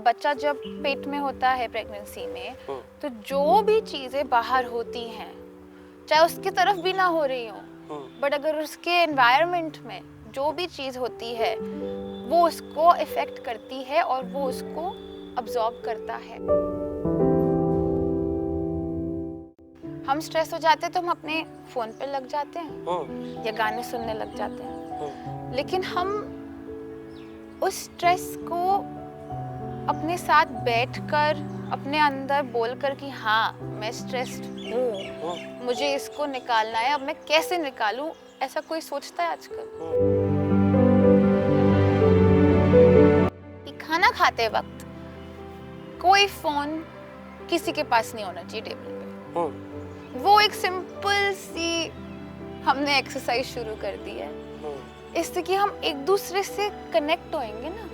बच्चा जब पेट में होता है प्रेगनेंसी में, तो जो भी चीज़ें बाहर होती हैं, चाहे उसकी तरफ भी ना हो रही हो, बट अगर उसके एनवायरनमेंट में जो भी चीज़ होती है वो उसको इफ़ेक्ट करती है और वो उसको अब्जॉर्ब करता है। हम स्ट्रेस हो जाते हैं तो हम अपने फ़ोन पे लग जाते हैं या गाने सुनने लग जाते हैं, लेकिन हम उस स्ट्रेस को अपने साथ बैठकर अपने अंदर बोलकर कि हाँ मैं स्ट्रेस्ड हूँ, मुझे इसको निकालना है, अब मैं कैसे निकालूं, ऐसा कोई सोचता है आजकल? कि खाना खाते वक्त कोई फोन किसी के पास नहीं होना चाहिए टेबल पे। वो एक सिंपल सी हमने एक्सरसाइज शुरू कर दी है, इससे कि हम एक दूसरे से कनेक्ट होएंगे ना।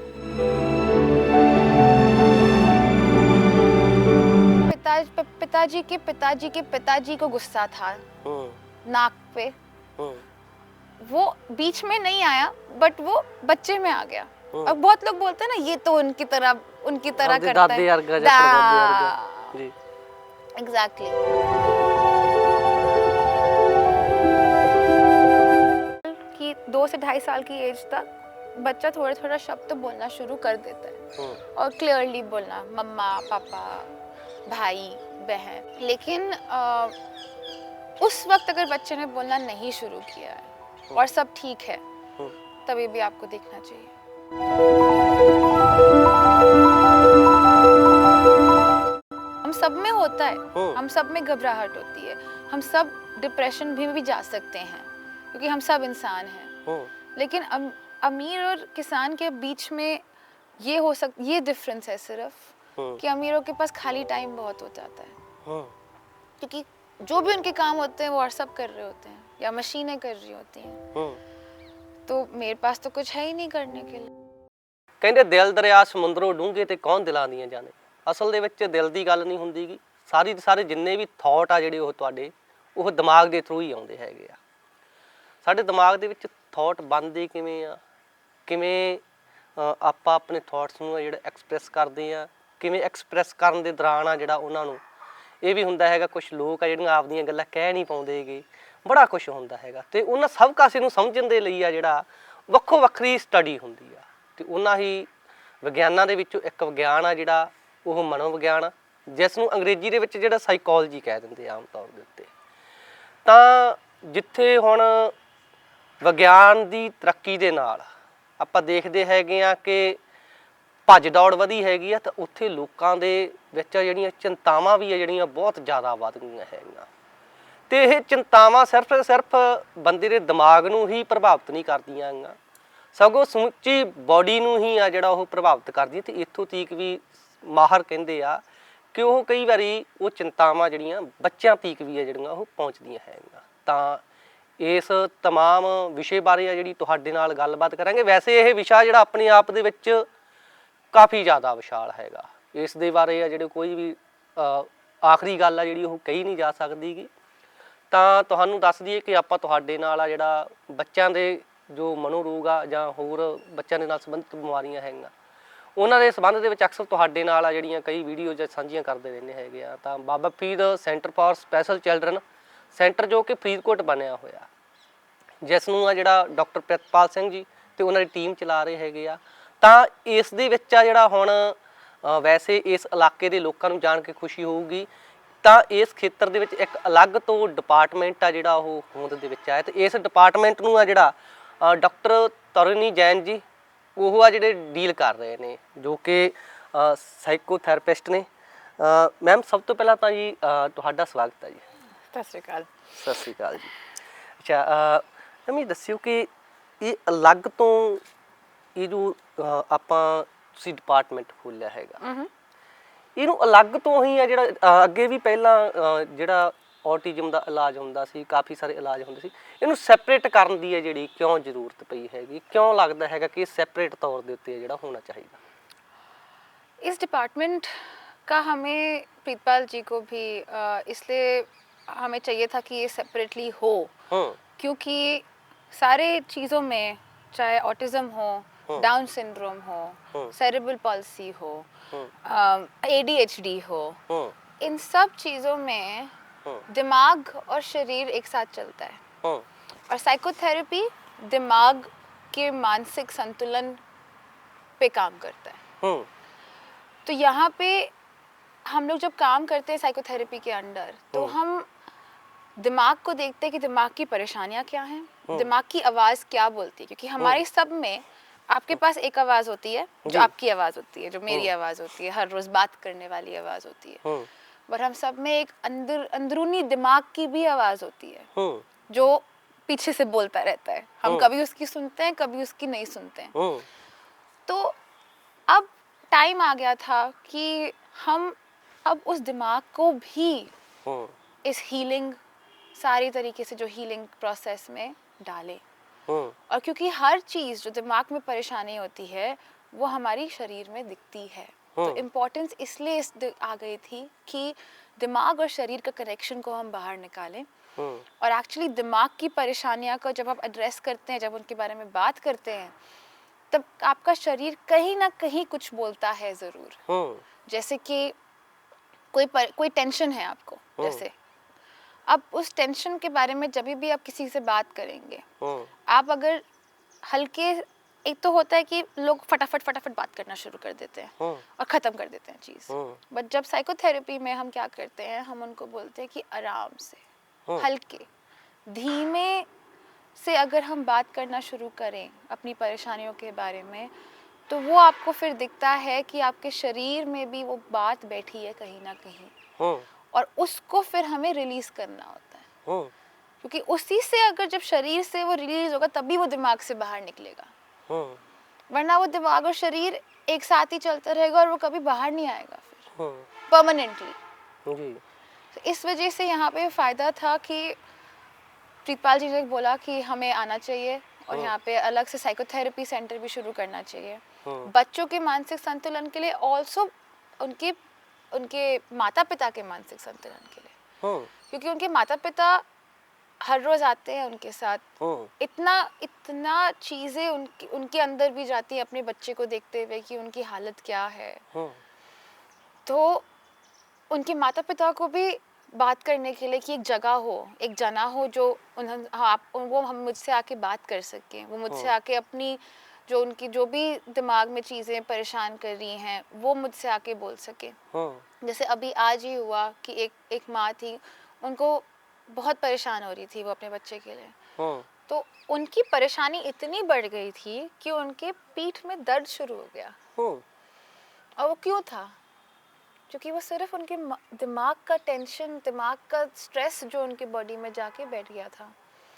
पिताजी के पिताजी को गुस्सा था नाक पे, वो बीच में नहीं आया बट वो बच्चे में आ गया। और बहुत लोग बोलते हैं ना ये तो उनकी तरह करता है। एग्जैक्टली। कि 2 से 2.5 साल की एज तक बच्चा थोड़ा थोड़ा शब्द बोलना शुरू कर देता है और क्लियरली बोलना, मम्मा पापा भाई बहन। लेकिन उस वक्त अगर बच्चे ने बोलना नहीं शुरू किया है और सब ठीक है, तभी भी आपको देखना चाहिए। हम सब में होता है, हम सब में घबराहट होती है, हम सब डिप्रेशन में भी जा सकते हैं क्योंकि हम सब इंसान हैं। लेकिन अमीर और किसान के बीच में ये डिफरेंस है सिर्फ कि अमीरों के पास खाली टाइम बहुत हो जाता है, क्योंकि जो भी उनके काम होते हैं वो व्हाट्सएप कर रहे होते हैं या मशीनें कर रही होती हैं। तो मेरे पास तो कुछ है ही नहीं करने के लिए। ਕਹਿੰਦੇ ਦਿਲ ਦਰਿਆ ਸਮੁੰਦਰੋਂ ਡੂੰਘੇ ਤੇ ਕੌਣ ਦਿਲਾਂ ਦੀਆਂ ਜਾਣੇ। ਅਸਲ ਦੇ ਵਿੱਚ ਦਿਲ ਦੀ ਗੱਲ ਨਹੀਂ ਹੁੰਦੀਗੀ, ਸਾਰੇ ਜਿੰਨੇ ਵੀ ਥਾਟ ਆ ਜਿਹੜੇ ਉਹ ਤੁਹਾਡੇ ਉਹ ਦਿਮਾਗ ਦੇ ਥਰੂ ਹੀ ਆਉਂਦੇ ਹੈਗੇ ਆ। ਸਾਡੇ ਦਿਮਾਗ ਦੇ ਵਿੱਚ ਥਾਟ ਬਣਦੇ ਕਿਵੇਂ ਆ, ਕਿਵੇਂ ਆਪਾਂ ਆਪਣੇ ਥਾਟਸ ਨੂੰ ਜਿਹੜਾ ਐਕਸਪ੍ਰੈਸ ਕਰਦੇ ਆ, ਕਿਵੇਂ ਐਕਸਪ੍ਰੈਸ ਕਰਨ ਦੇ ਦੌਰਾਨ ਆ ਜਿਹੜਾ ਉਹਨਾਂ ਨੂੰ ਇਹ ਵੀ ਹੁੰਦਾ ਹੈਗਾ, ਕੁਛ ਲੋਕ ਆ ਜਿਹੜੀਆਂ ਆਪਦੀਆਂ ਗੱਲਾਂ ਕਹਿ ਨਹੀਂ ਪਾਉਂਦੇਗੇ, ਬੜਾ ਕੁਛ ਹੁੰਦਾ ਹੈਗਾ। ਤੇ ਉਹਨਾਂ ਸਭ ਕਾਸੇ ਨੂੰ ਸਮਝਣ ਦੇ ਲਈ ਆ ਜਿਹੜਾ ਵੱਖੋ ਵੱਖਰੀ ਸਟੱਡੀ ਹੁੰਦੀ ਆ। ਤੇ ਉਹਨਾਂ ਹੀ ਵਿਗਿਆਨਾਂ ਦੇ ਵਿੱਚੋਂ ਇੱਕ ਵਿਗਿਆਨ ਆ ਜਿਹੜਾ ਉਹ ਮਨੋਵਿਗਿਆਨ ਆ, ਜਿਸ ਨੂੰ ਅੰਗਰੇਜ਼ੀ ਦੇ ਵਿੱਚ ਜਿਹੜਾ ਸਾਈਕੋਲੋਜੀ ਕਹਿ ਦਿੰਦੇ ਆਮ ਤੌਰ ਦੇ ਉੱਤੇ। ਤਾਂ ਜਿੱਥੇ ਹੁਣ ਵਿਗਿਆਨ ਦੀ ਤਰੱਕੀ ਦੇ ਨਾਲ ਆਪਾਂ ਦੇਖਦੇ ਹੈਗੇ ਆ ਕਿ ਭੱਜ ਦੌੜ ਵਧੀ ਹੈਗੀ ਆ, ਤਾਂ ਉੱਥੇ ਲੋਕਾਂ ਦੇ ਵਿੱਚ ਜਿਹੜੀਆਂ ਚਿੰਤਾਵਾਂ ਵੀ ਆ ਜਿਹੜੀਆਂ ਬਹੁਤ ਜ਼ਿਆਦਾ ਵੱਧ ਗਈਆਂ ਹੈਗੀਆਂ। ਤੇ ਇਹ ਚਿੰਤਾਵਾਂ ਸਿਰਫ ਬੰਦੇ ਦੇ ਦਿਮਾਗ ਨੂੰ ਹੀ ਪ੍ਰਭਾਵਿਤ ਨਹੀਂ ਕਰਦੀਆਂ ਹੈਗੀਆਂ, ਸਗੋਂ ਸਮੁੱਚੀ ਬੋਡੀ ਨੂੰ ਹੀ ਆ ਜਿਹੜਾ ਉਹ ਪ੍ਰਭਾਵਿਤ ਕਰਦੀ। ਤੇ ਇੱਥੋਂ ਤੀਕ ਵੀ ਮਾਹਰ ਕਹਿੰਦੇ ਆ ਕਿ ਉਹ ਕਈ ਵਾਰੀ ਉਹ ਚਿੰਤਾਵਾਂ ਜਿਹੜੀਆਂ ਬੱਚਿਆਂ ਤੀਕ ਵੀ ਆ ਜਿਹੜੀਆਂ ਉਹ ਪਹੁੰਚਦੀਆਂ ਹੈਗੀਆਂ। ਤਾਂ ਇਸ ਤਮਾਮ ਵਿਸ਼ੇ ਬਾਰੇ ਆ ਜਿਹੜੀ ਤੁਹਾਡੇ ਨਾਲ ਗੱਲਬਾਤ ਕਰਾਂਗੇ। ਵੈਸੇ ਇਹ ਵਿਸ਼ਾ ਜਿਹੜਾ ਆਪਣੇ ਆਪ ਦੇ ਵਿੱਚ ਕਾਫੀ ਜ਼ਿਆਦਾ ਵਿਸ਼ਾਲ ਹੈਗਾ, ਇਸ ਦੇ ਬਾਰੇ ਆ ਜਿਹੜੇ ਕੋਈ ਵੀ ਆਖਰੀ ਗੱਲ ਆ ਜਿਹੜੀ ਉਹ ਕਹੀ ਨਹੀਂ ਜਾ ਸਕਦੀ ਗੀ। ਤਾਂ ਤੁਹਾਨੂੰ ਦੱਸ ਦਈਏ ਕਿ ਆਪਾਂ ਤੁਹਾਡੇ ਨਾਲ ਆ ਜਿਹੜਾ ਬੱਚਿਆਂ ਦੇ ਜੋ ਮਨੋਰੋਗ ਆ ਜਾਂ ਹੋਰ ਬੱਚਿਆਂ ਦੇ ਨਾਲ ਸੰਬੰਧਿਤ ਬਿਮਾਰੀਆਂ ਹੈਗੀਆਂ ਉਹਨਾਂ ਦੇ ਸੰਬੰਧ ਦੇ ਵਿੱਚ ਅਕਸਰ ਤੁਹਾਡੇ ਨਾਲ ਆ ਜਿਹੜੀਆਂ ਕਈ ਵੀਡੀਓ ਜਾਂ ਸਾਂਝੀਆਂ ਕਰਦੇ ਰਹਿੰਦੇ ਹੈਗੇ ਆ। ਤਾਂ Baba Farid centre for special children centre ਜੋ ਕਿ ਫਰੀਦਕੋਟ ਬਣਿਆ ਹੋਇਆ, ਜਿਸ ਨੂੰ ਆ ਜਿਹੜਾ ਡਾਕਟਰ ਪ੍ਰਿਤਪਾਲ ਸਿੰਘ ਜੀ ਤੇ ਉਹਨਾਂ ਦੀ ਟੀਮ ਚਲਾ ਰਹੇ ਹੈਗੇ ਆ। ਤਾਂ ਇਸ ਦੇ ਵਿੱਚ ਆ ਜਿਹੜਾ ਹੁਣ ਵੈਸੇ ਇਸ ਇਲਾਕੇ ਦੇ ਲੋਕਾਂ ਨੂੰ ਜਾਣ ਕੇ ਖੁਸ਼ੀ ਹੋਊਗੀ, ਤਾਂ ਇਸ ਖੇਤਰ ਦੇ ਵਿੱਚ ਇੱਕ ਅਲੱਗ ਤੋਂ ਡਿਪਾਰਟਮੈਂਟ ਆ ਜਿਹੜਾ ਉਹ ਹੋਂਦ ਦੇ ਵਿੱਚ ਆਇਆ। ਤੇ ਇਸ ਡਿਪਾਰਟਮੈਂਟ ਨੂੰ ਆ ਜਿਹੜਾ ਡਾਕਟਰ ਤਰੁਣੀ ਜੈਨ ਜੀ ਉਹ ਆ ਜਿਹੜੇ ਡੀਲ ਕਰ ਰਹੇ ਨੇ, ਜੋ ਕਿ ਸਾਈਕੋਥੈਰੇਪਿਸਟ ਨੇ। ਮੈਮ ਸਭ ਤੋਂ ਪਹਿਲਾਂ ਤਾਂ ਜੀ ਤੁਹਾਡਾ ਸਵਾਗਤ ਹੈ ਜੀ। ਸਤਿ ਸ਼੍ਰੀ ਅਕਾਲ। ਸਤਿ ਸ਼੍ਰੀ ਅਕਾਲ ਜੀ। ਅੱਛਾ ਮੈਮ ਇਹ ਦੱਸਿਓ ਕਿ ਇਹ ਅਲੱਗ ਤੋਂ ਇਹ ਜੋ ਆਪਾਂ ਤੁਸੀਂ ਡਿਪਾਰਟਮੈਂਟ ਖੋਲ੍ਹਿਆ ਹੈਗਾ, ਇਹਨੂੰ ਅਲੱਗ ਤੋਂ ਹੀ ਆ ਜਿਹੜਾ ਅੱਗੇ ਵੀ ਪਹਿਲਾਂ ਜਿਹੜਾ ਔਟਿਜ਼ਮ ਦਾ ਇਲਾਜ ਹੁੰਦਾ ਸੀ, ਕਾਫੀ ਸਾਰੇ ਇਲਾਜ ਹੁੰਦੇ ਸੀ, ਇਹਨੂੰ ਸੈਪਰੇਟ ਕਰਨ ਦੀ ਹੈ ਜਿਹੜੀ ਕਿਉਂ ਜ਼ਰੂਰਤ ਪਈ ਹੈਗੀ, ਕਿਉਂ ਲੱਗਦਾ ਹੈਗਾ ਕਿ ਸੈਪਰੇਟ ਤੌਰ ਦੇ ਉੱਤੇ ਜਿਹੜਾ ਹੋਣਾ ਚਾਹੀਦਾ? इस डिपार्टमेंट का हमें प्रीतपाल जी को भी इसलिए हमें चाहिए था कि ये सेपरेटली हो, क्योंकि सारे चीज़ों में चाहे ऑटिज़म हो डाउन सिंड्रोम हो, सेरेब्रल पॉल्सी हो, ADHD हो, इन सब चीज़ों में दिमाग और शरीर एक साथ चलता है। और साइकोथेरेपी दिमाग के मानसिक संतुलन पे काम करता है। तो यहाँ पे हम लोग जब काम करते हैं साइकोथेरेपी के अंडर, तो हम दिमाग को देखते हैं कि दिमाग की परेशानियाँ क्या हैं, दिमाग की आवाज़ क्या बोलती है, क्योंकि हमारे सब में आपके पास एक आवाज़ होती है जो आपकी आवाज़ होती है, जो मेरी आवाज़ होती है, हर रोज़ बात करने वाली आवाज़ होती है। पर हम सब में एक अंदरूनी दिमाग की भी आवाज़ होती है जो पीछे से बोलता रहता है। हम कभी उसकी सुनते हैं, कभी उसकी नहीं सुनते हैं। तो अब टाइम आ गया था कि हम अब उस दिमाग को भी इस हीलिंग, सारी तरीके से जो हीलिंग प्रोसेस में डालें। और क्योंकि हर चीज़ जो दिमाग में परेशानी होती है वो हमारी शरीर में दिखती है, तो इम्पोर्टेंस इसलिए आ गई थी कि दिमाग और शरीर का कनेक्शन को हम बाहर निकालें। और एक्चुअली दिमाग की परेशानियां को जब आप एड्रेस करते हैं, जब उनके बारे में बात करते हैं, तब आपका शरीर कहीं ना कहीं कुछ बोलता है ज़रूर। जैसे कि कोई टेंशन है आपको, जैसे अब उस टेंशन के बारे में जब भी आप किसी से बात करेंगे, आप अगर हल्के, एक तो होता है कि लोग फटाफट बात करना शुरू कर देते हैं और ख़त्म कर देते हैं चीज़। बट जब साइकोथेरेपी में हम क्या करते हैं, हम उनको बोलते हैं कि आराम से, हल्के, धीमे से अगर हम बात करना शुरू करें अपनी परेशानियों के बारे में, तो वो आपको फिर दिखता है कि आपके शरीर में भी वो बात बैठी है कहीं ना कहीं, और उसको फिर हमें रिलीज करना होता है। क्योंकि उसी से अगर जब शरीर से वो रिलीज होगा तभी वो दिमाग से बाहर निकलेगा, वरना वो दिमाग और शरीर एक साथ ही चलता रहेगा और वो कभी बाहर नहीं आएगा फिर परमानेंटली। तो इस वजह से यहाँ पे फ़ायदा था कि प्रीतपाल जी ने बोला कि हमें आना चाहिए और यहाँ पे अलग से साइकोथेरेपी सेंटर भी शुरू करना चाहिए बच्चों के मानसिक संतुलन के लिए, ऑल्सो उनके माता पिता के मानसिक संतुलन के लिए। क्योंकि उनके माता पिता हर रोज आते हैं उनके साथ, इतना चीजें उनके अंदर भी जाती है अपने बच्चे को देखते हुए कि उनकी हालत क्या है। तो उनके माता पिता को भी बात करने के लिए कि एक जगह हो, एक जना हो जो वो हम मुझसे आके बात कर सकें, वो मुझसे आके अपनी जो उनकी जो भी दिमाग में चीज़ें परेशान कर रही हैं वो मुझसे आके बोल सके। जैसे अभी आज ही हुआ कि एक माँ थी, उनको बहुत परेशान हो रही थी वो अपने बच्चे के लिए। तो उनकी परेशानी इतनी बढ़ गई थी कि उनके पीठ में दर्द शुरू हो गया। और वो क्यों था? क्योंकि वो सिर्फ उनके दिमाग का टेंशन, दिमाग का स्ट्रेस जो उनके बॉडी में जाके बैठ गया था।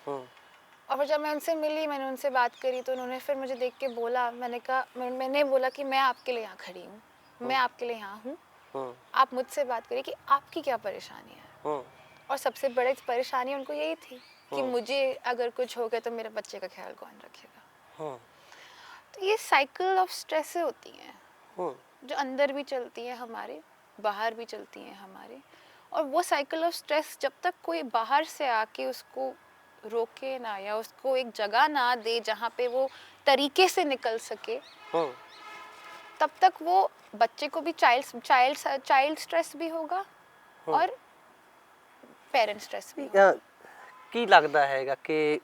और फिर जब मैं उनसे मिली, मैंने उनसे बात करी, तो उन्होंने फिर मुझे देख के बोला, मैंने बोला कि मैं आपके लिए यहाँ खड़ी हूँ, मैं आपके लिए यहाँ हूँ, आप मुझसे बात करिए कि आपकी क्या परेशानी है। और सबसे बड़ी परेशानी उनको यही थी कि मुझे अगर कुछ हो गया तो मेरे बच्चे का ख्याल कौन रखेगा। तो ये साइकिल ऑफ स्ट्रेस होती हैं जो अंदर भी चलती है हमारे, बाहर भी चलती हैं हमारे। और वो साइकिल ऑफ स्ट्रेस जब तक कोई बाहर से आके उसको रोके ना, या उसको एक जगह ना दे जहाँ पे वो तरीके से निकल सके, तब तक वो बच्चे को भी चाइल्ड स्ट्रेस भी होगा और पेरेंट स्ट्रेस भी होगा। ਕੀ ਲੱਗਦਾ ਹੈਗਾ ਕਿ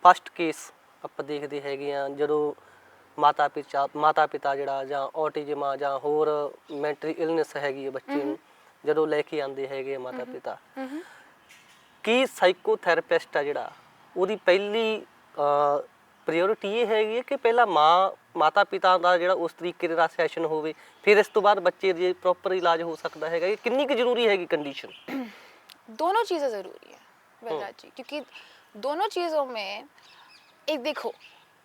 ਫਸਟ ਕੇਸ ਆਪਾਂ ਦੇਖਦੇ ਹੈਗੇ ਆ ਜਦੋਂ ਮਾਤਾ ਪਿਤਾ ਜਿਹੜਾ ਜਾਂ ਔਟਿਜ਼ਮ ਆ ਜਾਂ ਹੋਰ ਮੈਂਟਲ ਇਲਨੈਸ ਹੈਗੀ ਹੈ ਬੱਚੇ ਨੂੰ ਜਦੋਂ ਲੈ ਕੇ ਆਉਂਦੇ ਹੈਗੇ ਆ ਮਾਤਾ ਪਿਤਾ, ਕੀ ਸਾਈਕੋਥੈਰੇਪਿਸਟ ਆ ਜਿਹੜਾ ਉਹਦੀ ਪਹਿਲੀ ਪ੍ਰਾਇੋਰਟੀ ਇਹ ਹੈਗੀ ਹੈ ਕਿ ਪਹਿਲਾਂ ਮਾਤਾ ਪਿਤਾ ਦਾ ਜਿਹੜਾ ਉਸ ਤਰੀਕੇ ਦਾ ਸੈਸ਼ਨ ਹੋਵੇ, ਫਿਰ ਇਸ ਤੋਂ ਬਾਅਦ ਬੱਚੇ ਦੇ ਪ੍ਰੋਪਰ ਇਲਾਜ ਹੋ ਸਕਦਾ ਹੈਗਾ? ਕਿੰਨੀ ਕੁ ਜ਼ਰੂਰੀ ਹੈਗੀ ਕੰਡੀਸ਼ਨ? दोनों चीज़ें ज़रूरी है बलराज जी, क्योंकि दोनों चीज़ों में एक देखो,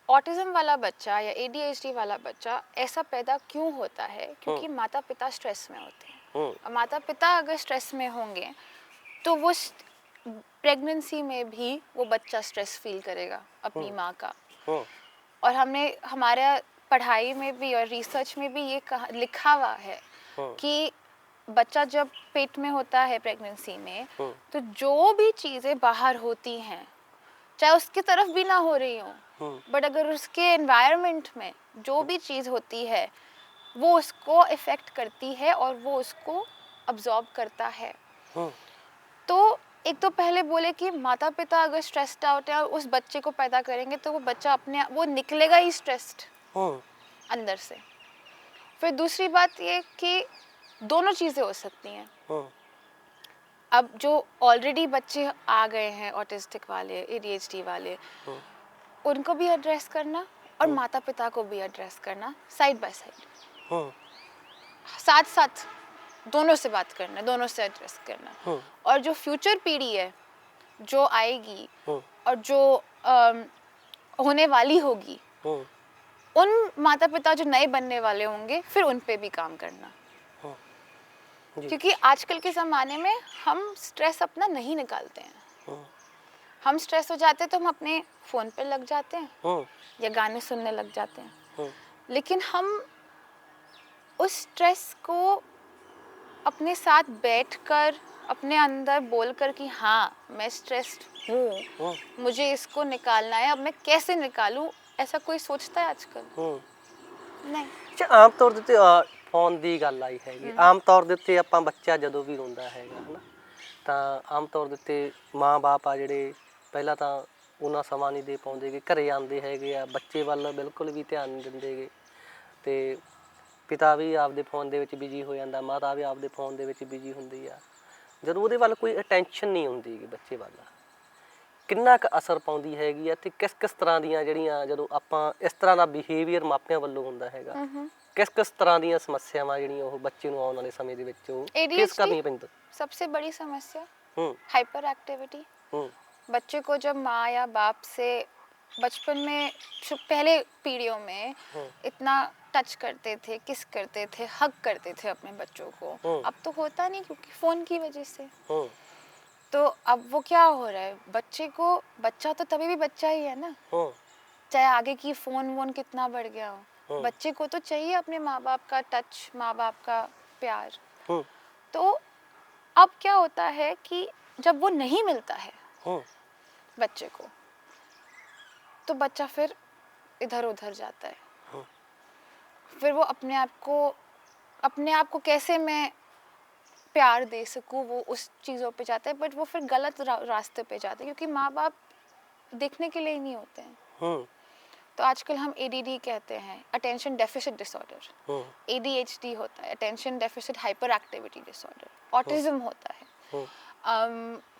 ऑटिज्म वाला बच्चा या ADHD वाला बच्चा ऐसा पैदा क्यों होता है? क्योंकि माता पिता स्ट्रेस में होते हैं। और माता पिता अगर स्ट्रेस में होंगे तो वो प्रेगनेंसी में भी वो बच्चा स्ट्रेस फील करेगा अपनी माँ का। और हमने हमारे पढ़ाई में भी और रिसर्च में भी ये लिखा हुआ है कि बच्चा जब पेट में होता है प्रेगनेंसी में, तो जो भी चीज़ें बाहर होती हैं, चाहे उसकी तरफ भी ना हो रही हो, बट अगर उसके एनवायरनमेंट में जो भी चीज़ होती है वो उसको इफ़ेक्ट करती है और वो उसको अब्जॉर्ब करता है। तो एक तो पहले बोले कि माता पिता अगर स्ट्रेस्ड आउट है और उस बच्चे को पैदा करेंगे तो वो बच्चा अपने वो निकलेगा ही स्ट्रेस्ड अंदर से। फिर दूसरी बात ये कि दोनों चीज़ें हो सकती हैं। अब जो ऑलरेडी बच्चे आ गए हैं ऑटिस्टिक वाले, एडीएचडी वाले, उनको भी एड्रेस करना और माता पिता को भी एड्रेस करना साइड बाय साइड, साथ साथ दोनों से बात करना, दोनों से एड्रेस करना। और जो फ्यूचर पीढ़ी है जो आएगी और जो होने वाली होगी, उन माता पिता जो नए बनने वाले होंगे फिर उन पे भी काम करना। क्योंकि आजकल के ज़माने में हम स्ट्रेस अपना नहीं निकालते हैं। हम स्ट्रेस हो जाते हैं तो हम अपने फ़ोन पे लग जाते हैं या गाने सुनने लग जाते हैं, लेकिन हम उस स्ट्रेस को अपने साथ बैठकर अपने अंदर बोलकर कि हाँ मैं स्ट्रेस्ड हूँ, मुझे इसको निकालना है, अब मैं कैसे निकालूं, ऐसा कोई सोचता है आजकल? नहीं। अच्छा, आम तौर ਦੇ ਫੋਨ ਦੀ ਗੱਲ ਆਈ ਹੈਗੀ, ਆਮ ਤੌਰ ਦੇ ਉੱਤੇ ਆਪਾਂ ਬੱਚਾ ਜਦੋਂ ਵੀ ਰੋਂਦਾ ਹੈਗਾ ਹਨਾ, ਤਾਂ ਆਮ ਤੌਰ ਦੇ ਉੱਤੇ ਮਾਂ-ਬਾਪ ਆ ਜਿਹੜੇ ਪਹਿਲਾਂ ਤਾਂ ਉਹਨਾਂ ਸਮਾਂ ਨਹੀਂ ਦੇ ਪਾਉਂਦੇ ਗੇ, ਘਰੇ ਆਉਂਦੇ ਹੈਗੇ ਆ, ਬੱਚੇ ਵੱਲ ਬਿਲਕੁਲ ਵੀ ਧਿਆਨ ਨਹੀਂ ਦਿੰਦੇ ਗੇ, ਤੇ ਪਿਤਾ ਵੀ ਆਪਦੇ ਫੋਨ ਦੇ ਵਿੱਚ ਬਿਜੀ ਹੋ ਜਾਂਦਾ, ਮਾਤਾ ਵੀ ਆਪਦੇ ਫੋਨ ਦੇ ਵਿੱਚ ਬਿਜੀ ਹੁੰਦੀ ਆ। ਜਦੋਂ ਉਹਦੇ ਵੱਲ ਕੋਈ ਅਟੈਂਸ਼ਨ ਨਹੀਂ ਹੁੰਦੀ ਗੀ ਬੱਚੇ ਵੱਲ, ਕਿੰਨਾ ਕੁ ਅਸਰ ਪਾਉਂਦੀ ਹੈਗੀ ਆ ਤੇ ਕਿਸ ਕਿਸ ਤਰ੍ਹਾਂ ਦੀਆਂ ਜਿਹੜੀਆਂ ਜਦੋਂ ਆਪਾਂ ਇਸ ਤਰ੍ਹਾਂ ਦਾ ਬਿਹੇਵੀਅਰ ਮਾਪਿਆਂ ਵੱਲੋਂ ਹੁੰਦਾ ਹੈਗਾ, ਕਿਸ ਕਿਸ ਤਰ੍ਹਾਂ ਦੀਆਂ ਸਮੱਸਿਆਵਾਂ ਜਿਹੜੀਆਂ ਉਹ ਬੱਚੇ ਨੂੰ ਆਉਣ ਵਾਲੇ ਸਮੇਂ ਦੇ ਵਿੱਚ ਉਹ ਫੇਸ ਕਰਨੀਆਂ ਪੈਂਦੀਆਂ? सबसे बड़ी समस्या हाइपर एक्टिविटी। बच्चे को जब माँ या बाप से बचपन में पहले पीढ़ियों में इतना टच करते थे, किस करते थे, हग करते थे अपने बच्चों को, अब तो होता नहीं क्योंकि फोन की वजह से। तो अब वो क्या हो रहा है, बच्चे को, बच्चा तो तभी भी बच्चा ही है ना, चाहे आगे की फोन वोन कितना बढ़ गया हो, बच्चे को तो चाहिए अपने माँ बाप का टच, माँ बाप का प्यार। तो अब क्या होता है कि जब वो नहीं मिलता है बच्चे को, तो बच्चा फिर इधर उधर जाता है। फिर वो अपने आप को कैसे मैं प्यार दे सकूं, वो उस चीज़ों पे जाता है, बट वो फिर गलत रास्ते पे जाते हैं क्योंकि माँ बाप देखने के लिए ही नहीं होते हैं। तो आजकल हम ADD कहते हैं, अटेंशन डेफिसिट डिसऑर्डर, ADHD होता है, attention deficit hyper activity disorder, autism होता है,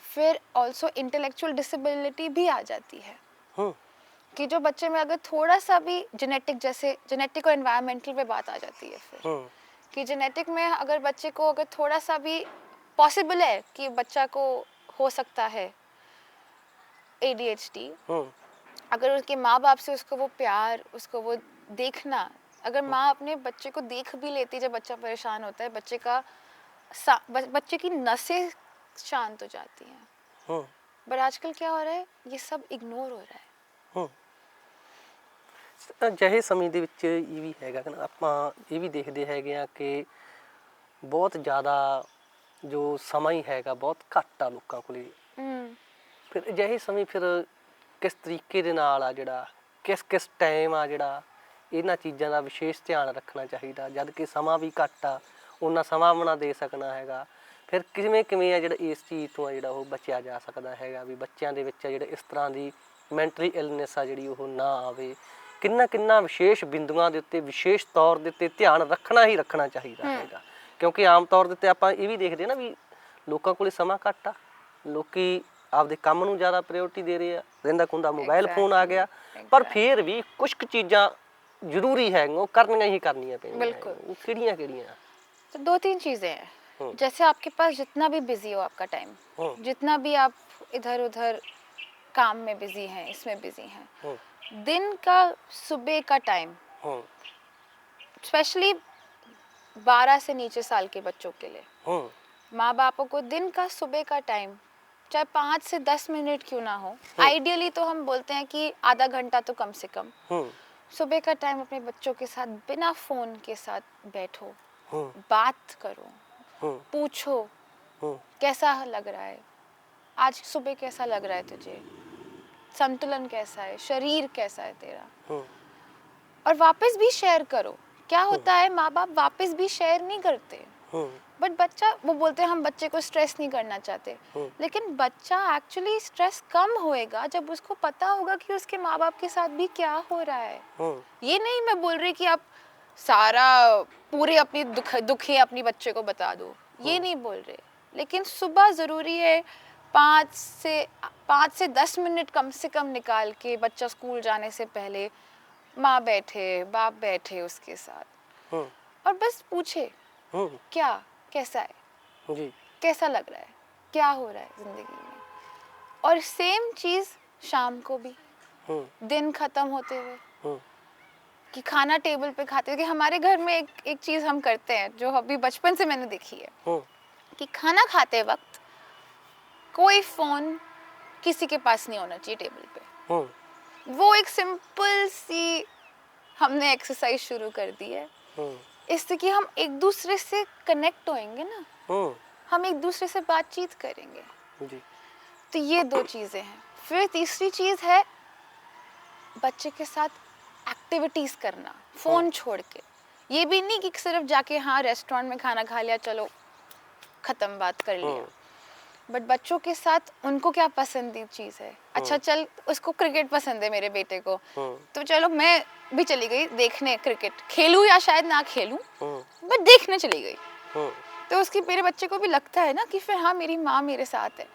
फिर ऑल्सो इंटेलेक्चुअल डिसेबिलिटी भी आ जाती है कि जो बच्चे में अगर थोड़ा सा भी जेनेटिक और एनवायरमेंटल पे बात आ जाती है फिर कि जेनेटिक में अगर बच्चे को अगर थोड़ा सा भी पॉसिबल है कि बच्चा को हो सकता है ADHD, अगर उसके माँ बाप से उसको वो प्यार, उसको वो देखना, अगर माँ अपने बच्चे को देख भी लेती जब बच्चा परेशान होता है, बच्चे की नसें शांत हो जाती हैं। बट आजकल क्या हो रहा है, ये सब इग्नोर हो रहा है। ਅਜਿਹੇ ਸਮੇਂ ਦੇ ਵਿੱਚ ਇਹ ਵੀ ਹੈਗਾ ਕਿ ਆਪਾਂ ਇਹ ਵੀ ਦੇਖਦੇ ਹੈਗੇ ਆ ਕਿ ਬਹੁਤ ਜ਼ਿਆਦਾ ਜੋ ਸਮਾਂ ਹੀ ਹੈਗਾ ਬਹੁਤ ਘੱਟ ਆ ਲੋਕਾਂ ਕੋਲੇ। ਫਿਰ ਅਜਿਹੇ ਸਮੇਂ ਫਿਰ ਕਿਸ ਤਰੀਕੇ ਦੇ ਨਾਲ ਆ ਜਿਹੜਾ ਕਿਸ ਟਾਈਮ ਆ ਜਿਹੜਾ ਇਹਨਾਂ ਚੀਜ਼ਾਂ ਦਾ ਵਿਸ਼ੇਸ਼ ਧਿਆਨ ਰੱਖਣਾ ਚਾਹੀਦਾ, ਜਦ ਕਿ ਸਮਾਂ ਵੀ ਘੱਟ ਆ, ਉਹਨਾਂ ਸਮਾਂ ਵੀ ਨਾ ਦੇ ਸਕਣਾ ਹੈਗਾ, ਫਿਰ ਕਿਵੇਂ ਆ ਜਿਹੜਾ ਇਸ ਚੀਜ਼ ਤੋਂ ਆ ਜਿਹੜਾ ਉਹ ਬਚਿਆ ਜਾ ਸਕਦਾ ਹੈਗਾ ਵੀ ਬੱਚਿਆਂ ਦੇ ਵਿੱਚ ਜਿਹੜੇ ਇਸ ਤਰ੍ਹਾਂ ਦੀ ਮੈਂਟਲੀ ਇਲਨੈਸ ਆ ਜਿਹੜੀ ਉਹ ਨਾ ਆਵੇ, ਕਿੰਨਾ ਵਿਸ਼ੇਸ਼ ਬਿੰਦੂਆਂ ਦੇ ਉੱਤੇ ਵਿਸ਼ੇਸ਼ ਤੌਰ ਦੇ ਉੱਤੇ ਧਿਆਨ ਰੱਖਣਾ ਹੀ ਰੱਖਣਾ ਚਾਹੀਦਾ ਹੈਗਾ? ਕਿਉਂਕਿ ਆਮ ਤੌਰ ਦੇ ਉੱਤੇ ਆਪਾਂ ਇਹ ਵੀ ਦੇਖਦੇ ਨਾ ਵੀ ਲੋਕਾਂ ਕੋਲੇ ਸਮਾਂ ਘੱਟ ਆ, ਲੋਕੀ ਆਪਦੇ ਕੰਮ ਨੂੰ ਜ਼ਿਆਦਾ ਪ੍ਰਾਇੋਰਟੀ ਦੇ ਰਹੇ ਆ, ਰਹਿੰਦਾ ਖੁੰਦਾ ਮੋਬਾਈਲ ਫੋਨ ਆ ਗਿਆ, ਪਰ ਫਿਰ ਵੀ ਕੁਝ ਕੁ ਚੀਜ਼ਾਂ ਜ਼ਰੂਰੀ ਹੈਗੀਆਂ ਉਹ ਕਰਨੀਆਂ ਹੀ करनियां ਪੈਂਦੀਆਂ। ਉਹ ਕਿਹੜੀਆਂ? तो 2-3 चीज़ें हैं। जैसे आपके पास जितना भी बिजी हो आपका टाइम, जितना भी आप इधर उधर काम में बिजी हैं, इसमें बिजी हैं, दिन का सुबह का टाइम, स्पेशली 12 से नीचे साल के बच्चों के लिए, माँ बापों को दिन का सुबह का टाइम चाहे 5 से 10 मिनट क्यों ना हो, आइडियली तो हम बोलते हैं कि आधा घंटा तो कम से कम सुबह का टाइम अपने बच्चों के साथ बिना फोन के साथ बैठो, बात करो, पूछो कैसा लग रहा है, आज सुबह कैसा लग रहा है तुझे, संतुलन कैसा है, शरीर कैसा है तेरा, और वापस भी शेयर करो। क्या होता है, माँ बाप वापस भी शेयर नहीं करते, बट बच्चा, वो बोलते हैं हम बच्चे को स्ट्रेस नहीं करना चाहते, लेकिन बच्चा एक्चुअली स्ट्रेस कम होएगा जब उसको पता होगा कि उसके माँ बाप के साथ भी क्या हो रहा है। ये नहीं मैं बोल रही कि आप सारा पूरे अपनी दुखी अपनी बच्चे को बता दो, ये नहीं बोल रहे, लेकिन सुबह ज़रूरी है 5 से 10 मिनट कम से कम निकाल के बच्चा स्कूल जाने से पहले माँ बैठे, बाप बैठे उसके साथ और बस पूछे क्या, कैसा है जी, कैसा लग रहा है, क्या हो रहा है जिंदगी में। और सेम चीज़ शाम को भी, दिन खत्म होते हुए कि खाना टेबल पे खाते हुए, कि हमारे घर में एक चीज़ हम करते हैं जो अभी बचपन से मैंने देखी है कि खाना खाते वक्त कोई फोन किसी के पास नहीं होना चाहिए टेबल पे। वो एक सिंपल सी हमने एक्सरसाइज शुरू कर दी है, इससे कि हम एक दूसरे से कनेक्ट होएंगे ना, हम एक दूसरे से बातचीत करेंगे जी। तो ये 2 चीज़ें हैं। फिर तीसरी चीज़ है बच्चे के साथ एक्टिविटीज़ करना, फ़ोन छोड़ के। ये भी नहीं कि सिर्फ जाके हाँ रेस्टोरेंट में खाना खा लिया चलो ख़त्म, बात कर लिया, बट बच्चों के साथ उनको क्या पसंदीदा चीज़ है। अच्छा चल उसको क्रिकेट पसंद है मेरे बेटे को, तो चलो मैं भी चली गई देखने क्रिकेट, खेलूं या शायद ना खेलूं बट देखने चली गई। तो उसकी मेरे बच्चे को भी लगता है ना कि फिर हाँ मेरी माँ मेरे साथ है,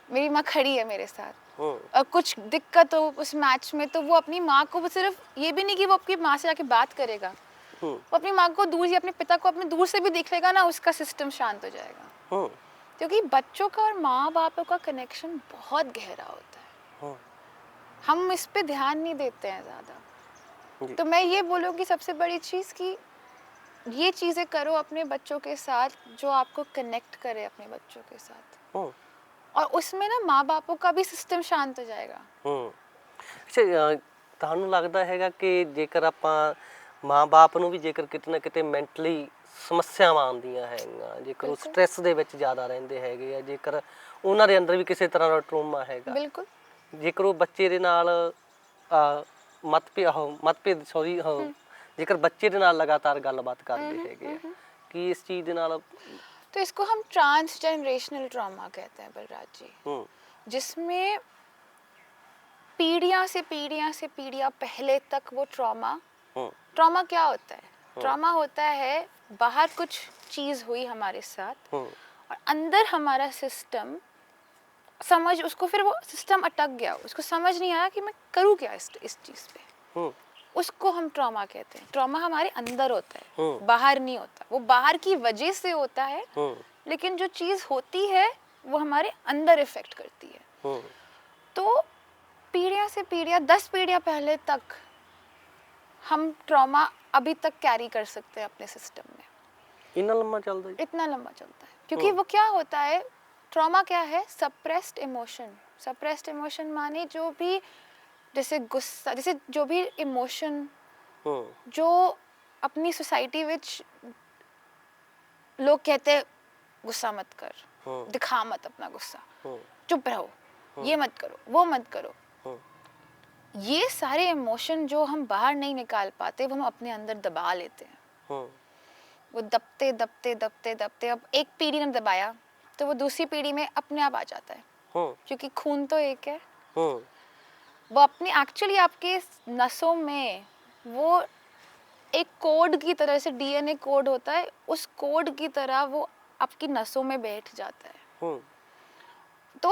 मेरी माँ खड़ी है मेरे साथ। और कुछ दिक्कत हो उस मैच में तो वो अपनी माँ को, वो सिर्फ ये भी नहीं कि वो अपनी माँ से जाके बात करेगा, वो अपनी माँ को दूर या अपने पिता को अपने दूर से भी देख लेगा ना, उसका सिस्टम शांत हो जाएगा। क्योंकि बच्चों का और माँ बापों का कनेक्शन बहुत गहरा होता है, हम इस पे ध्यान नहीं देते हैं ज़्यादा। तो मैं ये बोलूँगी सबसे बड़ी चीज़ कि ये चीज़ें करो अपने बच्चों के साथ जो आपको कनेक्ट करे अपने बच्चों के साथ, और उसमें ना माँ बापों का भी सिस्टम शांत हो जाएगा। ਅੱਛਾ, ਤੁਹਾਨੂੰ ਲੱਗਦਾ ਹੈਗਾ ਕਿ ਜੇਕਰ ਆਪਾਂ ਮਾਂ-ਬਾਪ ਨੂੰ ਵੀ ਜੇਕਰ ਕਿਤੇ ਨਾ ਕਿਤੇ ਮੈਂਟਲੀ ਸਮੱਸਿਆਵਾਂ ਆਉਂਦੀਆਂ ਹੈਗੀਆਂ, ਜੇਕਰ ਉਹ ਸਟ੍ਰੈਸ ਦੇ ਵਿੱਚ ਜ਼ਿਆਦਾ ਰਹਿੰਦੇ ਹੈਗੇ ਆ, ਜੇਕਰ ਉਹਨਾਂ ਦੇ ਅੰਦਰ ਵੀ ਕਿਸੇ ਤਰ੍ਹਾਂ ਦਾ ਟਰੋਮਾ ਹੈਗਾ, ਬਿਲਕੁਲ, ਜੇਕਰ ਉਹ ਬੱਚੇ ਦੇ ਨਾਲ ਮਤਭੇਦ ਜੇਕਰ ਬੱਚੇ ਦੇ ਨਾਲ ਲਗਾਤਾਰ ਗੱਲਬਾਤ ਕਰਦੇ ਹੈਗੇ ਆ, ਕਿ ਇਸ ਚੀਜ਼ ਦੇ ਨਾਲ तो इसको हम ट्रांसजेनरेशनल ट्रॉमा कहते हैं बलराज जी, जिसमें पीढ़ियाँ से पीढ़ियाँ पहले तक वो ट्रॉमा क्या होता है? ट्रॉमा होता है बाहर कुछ चीज़ हुई हमारे साथ और अंदर हमारा सिस्टम समझ, उसको फिर वो सिस्टम अटक गया, उसको समझ नहीं आया कि मैं करूँ क्या इस चीज़ पे, उसको हम ट्रॉमा कहते हैं। ट्रॉमा हमारे अंदर होता है, बाहर नहीं होता, वो बाहर की वजह से होता है, लेकिन जो चीज़ होती है वो हमारे अंदर इफेक्ट करती है। तो पीढ़ियाँ से पीढ़ियाँ 10 पीढ़ियाँ पहले तक हम ट्रॉमा अभी तक कैरी कर सकते हैं अपने सिस्टम में। इतना लंबा चलता है? इतना लंबा चलता है, क्योंकि वो क्या होता है, ट्रॉमा क्या है? Suppressed emotion. सप्रेस्ड इमोशन माने जो भी, जैसे गुस्सा, जैसे जो भी इमोशन जो अपनी सोसाइटी विच लोग कहते हैं गुस्सा मत कर, दिखा मत अपना गुस्सा, चुप रहो, ये मत करो, वो मत करो, ये सारे इमोशन जो हम बाहर नहीं निकाल पाते वो हम अपने अंदर दबा लेते हैं। वो दबते दबते दबते दबते अब एक पीढ़ी ने दबाया तो वो दूसरी पीढ़ी में अपने आप आ जाता है, क्योंकि खून तो एक है। वो अपनी एक्चुअली आपके नसों में वो एक कोड की तरह से, डीएनए कोड होता है, उस कोड की तरह वो आपकी नसों में बैठ जाता है। तो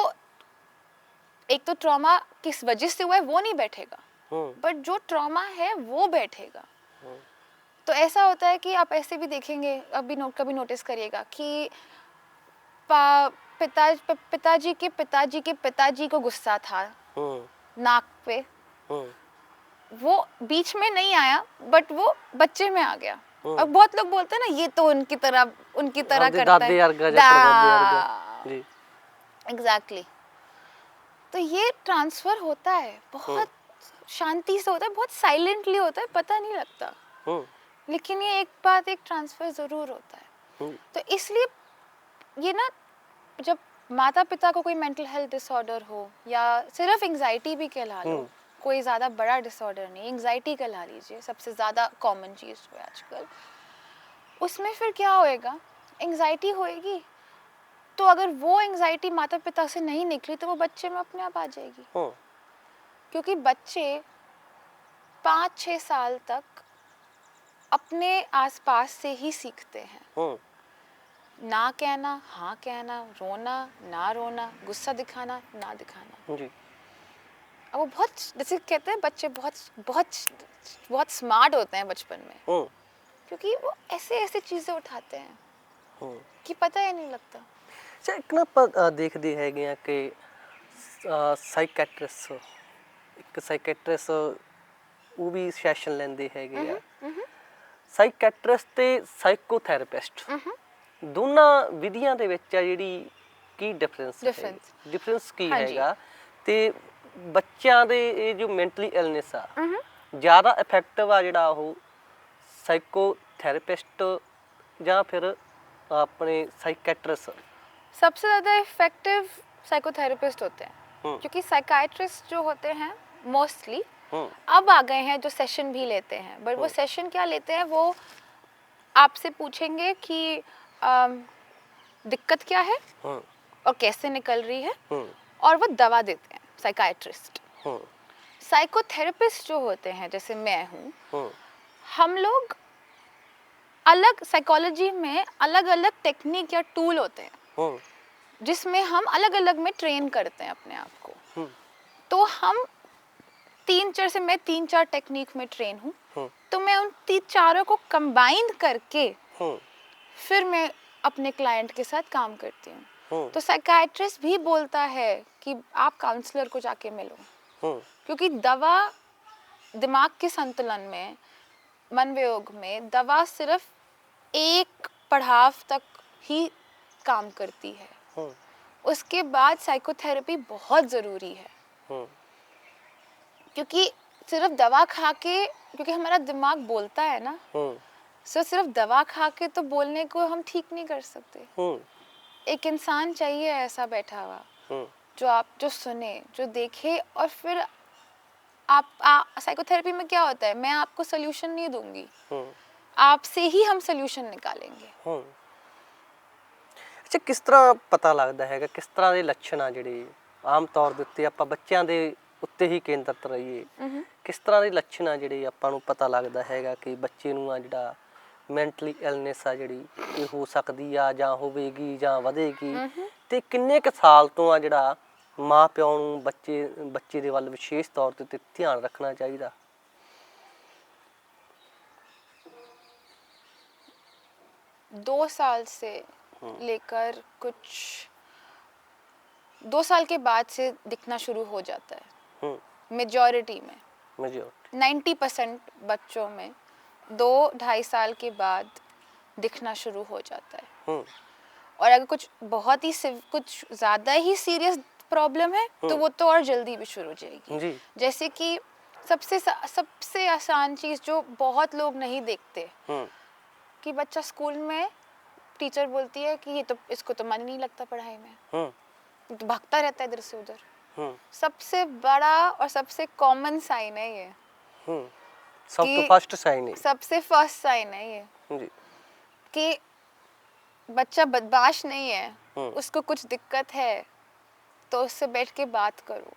एक तो ट्रॉमा किस वजह से हुआ है वो नहीं बैठेगा, बट जो ट्रॉमा है वो बैठेगा। तो ऐसा होता है कि आप ऐसे भी देखेंगे, कभी नोटिस करिएगा कि पिताजी के पिताजी को गुस्सा था नाक पे, वो बीच में नहीं आया बट वो बच्चे में आ गया। अब बहुत लोग बोलते हैं ना ये तो उनकी तरह करता है। एग्जैक्टली। तो ये ट्रांसफर होता है, बहुत शांति से होता है, बहुत साइलेंटली होता है, पता नहीं लगता, लेकिन ये एक ट्रांसफर जरूर होता है। तो इसलिए ये ना, जब माता पिता को कोई मेंटल हेल्थ डिसऑर्डर हो या सिर्फ एंजाइटी भी कहला लो, कोई ज़्यादा बड़ा डिसऑर्डर नहीं, एंग्जाइटी का ला लीजिए, सबसे ज़्यादा कॉमन चीज़ जो है आजकल, उसमें फिर क्या होएगा, एंग्जाइटी होएगी, तो अगर वो एंग्जाइटी माता पिता से नहीं निकली तो वो बच्चे में अपने आप आ जाएगी। क्योंकि बच्चे 5-6 साल तक अपने आसपास से ही सीखते हैं। ना कहना, हाँ कहना, रोना, ना रोना, गुस्सा दिखाना, ना दिखाना जी। अब वो बहुत, जैसे कहते हैं बच्चे बहुत बहुत बहुत स्मार्ट होते हैं बचपन में, क्योंकि वो ऐसे ऐसे चीज़ें उठाते हैं कि पता ही नहीं लगता। एक ना ਆਪਾਂ ਦੇਖਦੇ ਹੈਗੇ ਆ ਕਿ ਇੱਕ ਸਾਈਕੈਟ੍ਰਿਸਟ ਉਹ ਵੀ ਸੈਸ਼ਨ ਲੈਂਦੇ ਹੈਗੇ ਆ। ਸਾਈਕੈਟ੍ਰਿਸਟ ਤੇ ਸਾਈਕੋਥੈਰੇਪਿਸਟ ਦੋਨਾਂ ਵਿਧੀਆਂ ਦੇ ਵਿੱਚ ਆ ਜਿਹੜੀ ਕੀ ਡਿਫਰੈਂਸ ਕੀ ਹੈਗਾ ਤੇ ਬੱਚਿਆਂ ਦੇ ਇਹ ਜੋ ਮੈਂਟਲੀ ਇਲਨੈਸ ਆ ਜ਼ਿਆਦਾ ਇਫੈਕਟਿਵ ਆ ਜਿਹੜਾ ਉਹ ਸਾਈकोथेरेपिस्ट ਜਾਂ ਫਿਰ अपने साइकेट्रिस्ट? सबसे ज़्यादा इफेक्टिव साइकोथेरेपिस्ट होते हैं, क्योंकि साइकाइट्रिस्ट जो होते हैं मोस्टली अब आ गए हैं जो सेशन भी लेते हैं, बट वो सेशन क्या लेते हैं, वो आपसे पूछेंगे कि दिक्कत क्या है और कैसे निकल रही है, और वो दवा देते हैं साइकाइट्रिस्ट। साइकोथेरेपिस्ट जो होते हैं, जैसे मैं हूँ, हम लोग अलग, साइकोलॉजी में अलग अलग टेक्निक या टूल होते हैं जिसमें हम अलग अलग में ट्रेन करते हैं अपने आप को। तो हम 3-4 से, मैं 3-4 टेक्निक में ट्रेन हूँ, तो मैं उन 3-4 को कंबाइन करके फिर मैं अपने क्लाइंट के साथ काम करती हूँ। तो साइकाइट्रिस्ट भी बोलता है कि आप काउंसलर को जाके मिलो, क्योंकि दवा दिमाग के संतुलन में, मन वियोग में दवा सिर्फ एक पड़ाव तक ही काम करती है, उसके बाद साइकोथेरेपी बहुत ज़रूरी है। क्योंकि सिर्फ दवा खा के, क्योंकि हमारा दिमाग बोलता है ना, सिर्फ दवा खा के तो बोलने को हम ठीक नहीं कर सकते। एक इंसान चाहिए ऐसा बैठा हुआ जो सुने, जो देखे, और फिर साइकोथेरेपी में क्या होता है, मैं आपको सोल्यूशन नहीं दूंगी, आपसे ही हम सोल्यूशन निकालेंगे। अच्छा, किस तरह पता लगता है, किस तरह के लक्षण आ ਜਿਹੜੇ ਆਮ ਤੌਰ ਦੇ ਉੱਤੇ ਆਪਾਂ ਬੱਚਿਆਂ ਦੇ ਉੱਤੇ ਹੀ ਕੇਂਦਰਿਤ ਰਹੀਏ, ਕਿਸ ਤਰ੍ਹਾਂ ਦੇ ਲੱਛਣ ਆ ਜਿਹੜੇ ਆਪਾਂ ਨੂੰ ਪਤਾ ਲੱਗਦਾ ਹੈਗਾ ਕਿ ਬੱਚੇ ਨੂੰ ਆ ਜਿਹੜਾ ਮੈਂਟਲੀ ਇਲਨੈਸ ਆ ਜਿਹੜੀ ਇਹ ਹੋ ਸਕਦੀ ਆ ਜਾਂ ਹੋਵੇਗੀ ਜਾਂ ਵਧੇਗੀ, ਤੇ ਕਿੰਨੇ ਕੁ ਸਾਲ ਤੋਂ ਆ ਜਿਹੜਾ ਮਾਂ ਪਿਓ ਨੂੰ ਬੱਚੇ ਦੇ ਵੱਲ ਵਿਸ਼ੇਸ਼ ਤੌਰ ਤੇ ਧਿਆਨ ਰੱਖਣਾ ਚਾਹੀਦਾ? 2 साल से लेकर कुछ 2 साल के बाद से दिखना शुरू हो जाता है। मेजॉरिटी में 90% बच्चों में 2-2.5 साल के बाद दिखना शुरू हो जाता है। और अगर कुछ बहुत ही कुछ ज़्यादा ही सीरियस प्रॉब्लम है तो वो तो और जल्दी भी शुरू हो जाएगी। जैसे कि सबसे आसान चीज़ जो बहुत लोग नहीं देखते, कि बच्चा स्कूल में टीचर बोलती है कि ये तो, इसको तो मन नहीं लगता पढ़ाई में, तो भागता रहता है इधर से उधर। सबसे बड़ा और सबसे कॉमन साइन है ये, सबसे फर्स्ट साइन है ये कि बच्चा बदमाश नहीं है, उसको कुछ दिक्कत है तो उससे बैठ के बात करो,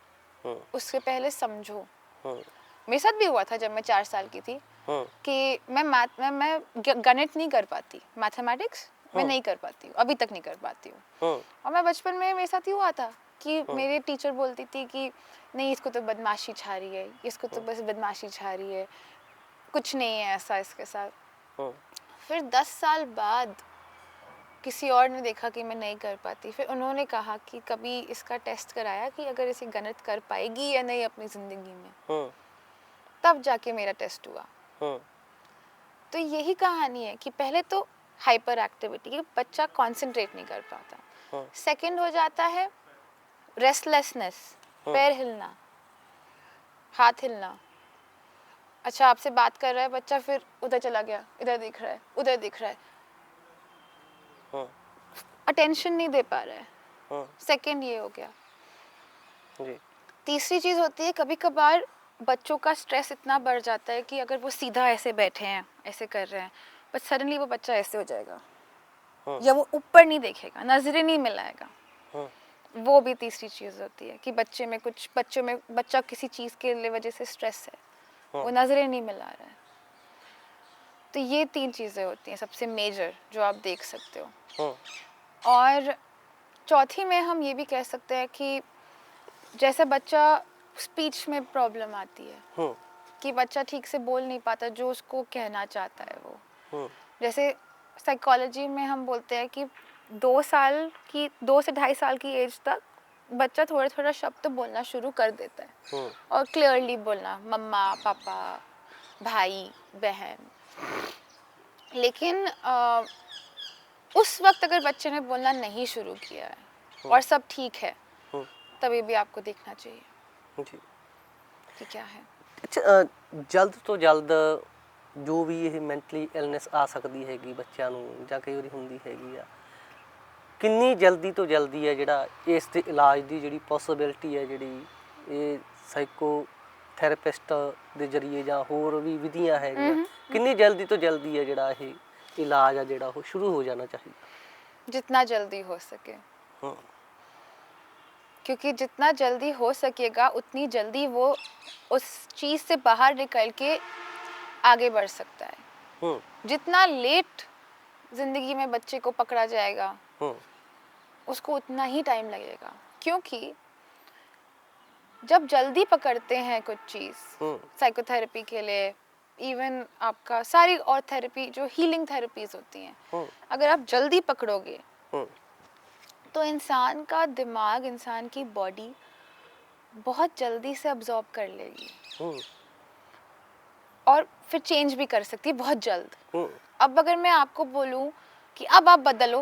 उससे पहले समझो। मेरे साथ भी हुआ था जब मैं 4 साल की थी कि मैं गणित नहीं कर पाती, मैथमेटिक्स मैं नहीं कर पाती हूँ, अभी तक नहीं कर पाती हूँ। और मैं बचपन में मेरे साथ ही हुआ था कि मेरे टीचर बोलती थी कि नहीं, इसको तो बदमाशी छा रही है, इसको तो बस बदमाशी छा रही है, कुछ नहीं है ऐसा इसके साथ। फिर 10 साल बाद किसी और ने देखा कि मैं नहीं कर पाती, फिर उन्होंने कहा कि कभी इसका टेस्ट कराया कि अगर इसे गणित कर पाएगी या नहीं अपनी ज़िंदगी में, तब जाके मेरा टेस्ट हुआ। तो यही कहानी है कि पहले तो हाइपर एक्टिविटी, बच्चा कंसंट्रेट नहीं कर पाता। सेकंड हो जाता है रेस्टलेसनेस, पैर हिलना, हाथ हिलना। अच्छा, आपसे बात कर रहा है बच्चा, फिर उधर चला गया, इधर दिख रहा है, उधर दिख रहा है, अटेंशन नहीं दे पा रहा है। सेकंड ये हो गया। तीसरी चीज़ होती है, कभी कभार बच्चों का स्ट्रेस इतना बढ़ जाता है कि अगर वो सीधा ऐसे बैठे हैं, ऐसे कर रहे हैं, बट सडनली वो बच्चा ऐसे हो जाएगा, या वो ऊपर नहीं देखेगा, नजरें नहीं मिलाएगा। वो भी तीसरी चीज़ होती है कि बच्चा किसी चीज़ के लिए वजह से स्ट्रेस है, वो नजरें नहीं मिला रहा है। तो ये 3 चीज़ें होती हैं सबसे मेजर जो आप देख सकते हो। और चौथी में हम ये भी कह सकते हैं कि जैसे बच्चा स्पीच में प्रॉब्लम आती है कि बच्चा ठीक से बोल नहीं पाता जो उसको कहना चाहता है वो। जैसे साइकोलॉजी में हम बोलते हैं कि 2 से 2.5 साल की एज तक बच्चा थोड़ा थोड़ा शब्द बोलना शुरू कर देता है, और क्लियरली बोलना, मम्मा, पापा, भाई, बहन। लेकिन उस वक्त अगर बच्चे ने बोलना नहीं शुरू किया है और सब ठीक है, तभी भी आपको देखना चाहिए जी कि क्या है। अच्छा, ਜਲਦ ਤੋਂ ਜਲਦ ਜੋ ਵੀ ਇਹ ਮੈਂਟਲੀ ਇਲਨੈਸ ਆ ਸਕਦੀ ਹੈਗੀ ਬੱਚਿਆਂ ਨੂੰ ਜਾਂ ਕਈ ਵਾਰੀ ਹੁੰਦੀ ਹੈਗੀ ਆ, ਕਿੰਨੀ ਜਲਦੀ ਤੋਂ ਜਲਦੀ ਹੈ ਜਿਹੜਾ ਇਸ ਦੇ ਇਲਾਜ ਦੀ ਜਿਹੜੀ ਪੋਸੀਬਿਲਿਟੀ ਹੈ, ਜਿਹੜੀ ਇਹ ਸਾਈਕੋ ਥੈਰੇਪਿਸਟ ਦੇ ਜ਼ਰੀਏ ਜਾਂ ਹੋਰ ਵੀ ਵਿਧੀਆਂ ਹੈਗੀਆਂ, ਕਿੰਨੀ ਜਲਦੀ ਤੋਂ ਜਲਦੀ ਹੈ ਜਿਹੜਾ ਇਹ ਇਲਾਜ ਆ ਜਿਹੜਾ ਉਹ ਸ਼ੁਰੂ ਹੋ ਜਾਣਾ ਚਾਹੀਦਾ? जितना जल्दी हो सके, क्योंकि जितना जल्दी हो सकेगा उतनी जल्दी वो उस चीज़ से बाहर निकल के आगे बढ़ सकता है। जितना लेट जिंदगी में बच्चे को पकड़ा जाएगा उसको उतना ही टाइम लगेगा, क्योंकि जब जल्दी पकड़ते हैं कुछ चीज़ साइकोथेरेपी के लिए, इवन आपका सारी और थेरेपी जो हीलिंग थेरेपीज होती हैं, अगर आप जल्दी पकड़ोगे तो इंसान का दिमाग, इंसान की बॉडी बहुत जल्दी से अब्जॉर्ब कर लेगी और फिर चेंज भी कर सकती है बहुत जल्द। अब अगर मैं आपको बोलूं कि अब आप बदलो,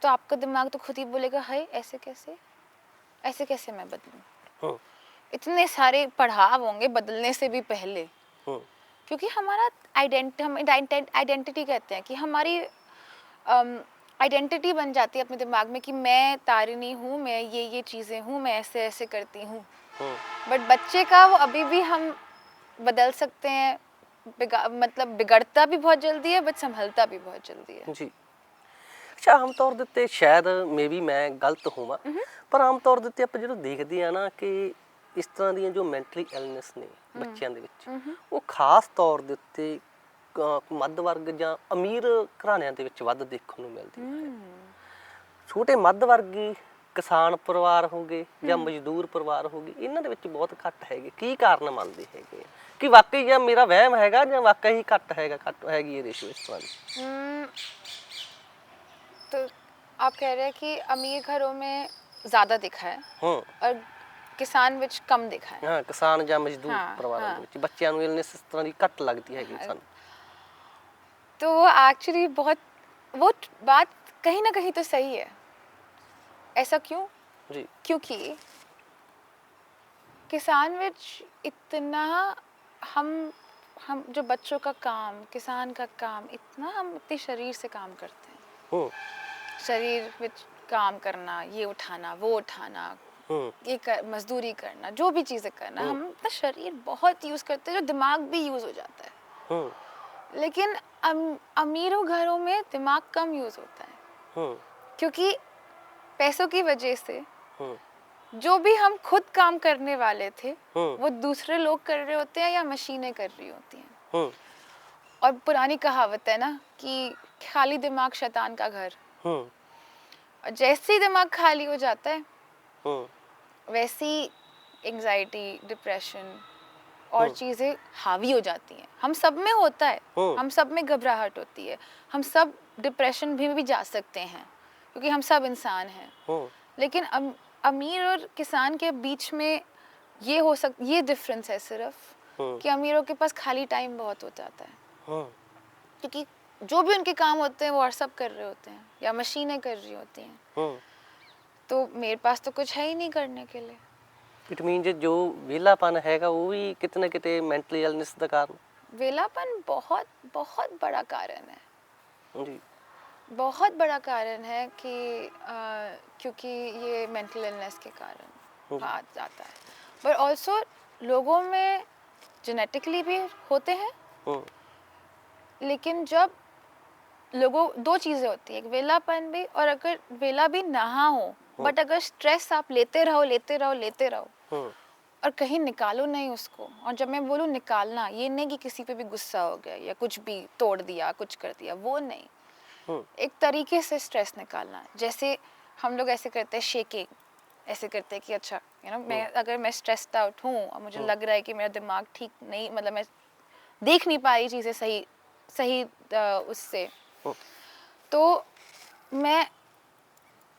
तो आपका दिमाग तो खुद ही बोलेगा, हाय ऐसे कैसे मैं बदलूं। इतने सारे पड़ाव होंगे बदलने से भी पहले, क्योंकि हमारा आइडेंटिटी कहते हैं कि हमारी आइडेंटिटी बन जाती है अपने दिमाग में कि मैं तारिणी हूँ, मैं ये चीज़ें हूँ, मैं ऐसे करती हूँ। बट बच्चे का वो अभी भी हम बदल सकते हैं, मतलब बिगड़ता भी बहुत जल्दी है बट संभलता भी बहुत जल्दी है। जी। अच्छा, ਆਮ ਤੌਰ ਦੇ ਉੱਤੇ ਸ਼ਾਇਦ ਮੇ ਵੀ ਮੈਂ ਗਲਤ ਹੋਵਾਂ, ਪਰ ਆਮ ਤੌਰ ਦੇ ਉੱਤੇ ਆਪਾਂ ਜਦੋਂ ਦੇਖਦੇ ਆ ਨਾ ਕਿ ਇਸ ਤਰ੍ਹਾਂ ਦੀਆਂ ਜੋ ਮੈਂਟਲੀ ਇਲਨੈਸ ਨੇ ਬੱਚਿਆਂ ਦੇ ਵਿੱਚ, ਉਹ ਖਾਸ ਤੌਰ ਦੇ ਉੱਤੇ ਮੱਧ ਵਰਗ ਜਾਂ ਅਮੀਰ ਘਰਾਣਿਆਂ ਦੇ ਵਿੱਚ ਵੱਧ ਦੇਖਣ ਨੂੰ ਮਿਲਦੀ ਹੈ। ਛੋਟੇ ਮੱਧ ਵਰਗੀ ਕਿਸਾਨ ਪਰਿਵਾਰ ਹੋਗੇ ਜਾਂ ਮਜ਼ਦੂਰ ਪਰਿਵਾਰ ਹੋਗੇ, ਇਹਨਾਂ ਦੇ ਵਿੱਚ ਬਹੁਤ ਘੱਟ ਹੈਗੇ। ਕੀ ਕਾਰਨ ਮੰਨਦੇ ਹੈਗੇ ਕਿ ਵਾਕਈ ਜਾਂ ਮੇਰਾ ਵਹਿਮ ਹੈਗਾ ਜਾਂ ਵਾਕਈ ਘੱਟ ਹੈਗੀ ਇਹ ਰੇਸ਼ੋ ਇਸ ਤਰ੍ਹਾਂ ਦੀ? तो आप कह रहे हैं कि अमीर घरों में ज़्यादा दिखा है और किसान ਵਿੱਚ कम दिखा है। ਹਾਂ, ਕਿਸਾਨ ਜਾਂ ਮਜ਼ਦੂਰ ਪਰਿਵਾਰਾਂ ਦੇ ਵਿੱਚ ਬੱਚਿਆਂ ਨੂੰ ਇਲਨੈਸ ਇਸ ਤਰ੍ਹਾਂ ਦੀ ਘੱਟ ਲੱਗਦੀ ਹੈਗੀ ਸਾਨੂੰ। तो वो एक्चुअली वो बात कहीं ना कहीं तो सही है। ऐसा क्यों? जी। क्योंकि किसान विच इतना हम जो बच्चों का काम, किसान का काम, इतना हम अपने शरीर से काम करते हैं। शरीर विच काम करना, ये उठाना, वो उठाना, मजदूरी करना, जो भी चीज़ें करना, हम अपना शरीर बहुत यूज़ करते हैं, जो दिमाग भी यूज़ हो जाता है। लेकिन अमीरों घरों में दिमाग कम यूज़ होता है, क्योंकि पैसों की वजह से जो भी हम खुद काम करने वाले थे वो दूसरे लोग कर रहे होते हैं या मशीनें कर रही होती हैं। और पुरानी कहावत है ना कि खाली दिमाग शैतान का घर। और जैसे ही दिमाग खाली हो जाता है वैसी एंजाइटी, डिप्रेशन और चीज़ें हावी हो जाती हैं। हम सब में होता है, हम सब में घबराहट होती है, हम सब डिप्रेशन भी जा सकते हैं, क्योंकि हम सब इंसान हैं। लेकिन अमीर और किसान के बीच में ये डिफरेंस है सिर्फ कि अमीरों के पास खाली टाइम बहुत हो जाता है, क्योंकि जो भी उनके काम होते हैं वो और सब कर रहे होते हैं या मशीनें कर रही होती हैं। तो मेरे पास तो कुछ है ही नहीं करने के लिए। इट मीन जो वेलापन हैगा वो भी कितने कितने मेंटली इलनेस का कारण? वेलापन बहुत बहुत बड़ा कारण है जी, बहुत बड़ा कारण है कि क्योंकि ये मेंटल इलनेस के कारण बात जाता है। बट ऑल्सो लोगों में जेनेटिकली भी होते हैं, लेकिन जब लोगों, दो चीज़ें होती है, एक वेलापन भी, और अगर वेला भी ना हो बट अगर स्ट्रेस आप लेते रहो और कहीं निकालो नहीं उसको। और जब मैं बोलूँ निकालना, ये नहीं कि किसी पे भी गुस्सा हो गया या कुछ भी तोड़ दिया, कुछ कर दिया, वो नहीं। एक तरीके से स्ट्रेस निकालना, जैसे हम लोग ऐसे करते हैं शेकिंग, ऐसे करते हैं कि अच्छा मैं अगर मैं स्ट्रेस्ड आउट हूँ और मुझे लग रहा है कि मेरा दिमाग ठीक नहीं, मतलब मैं देख नहीं पा रही चीज़ें सही उससे, तो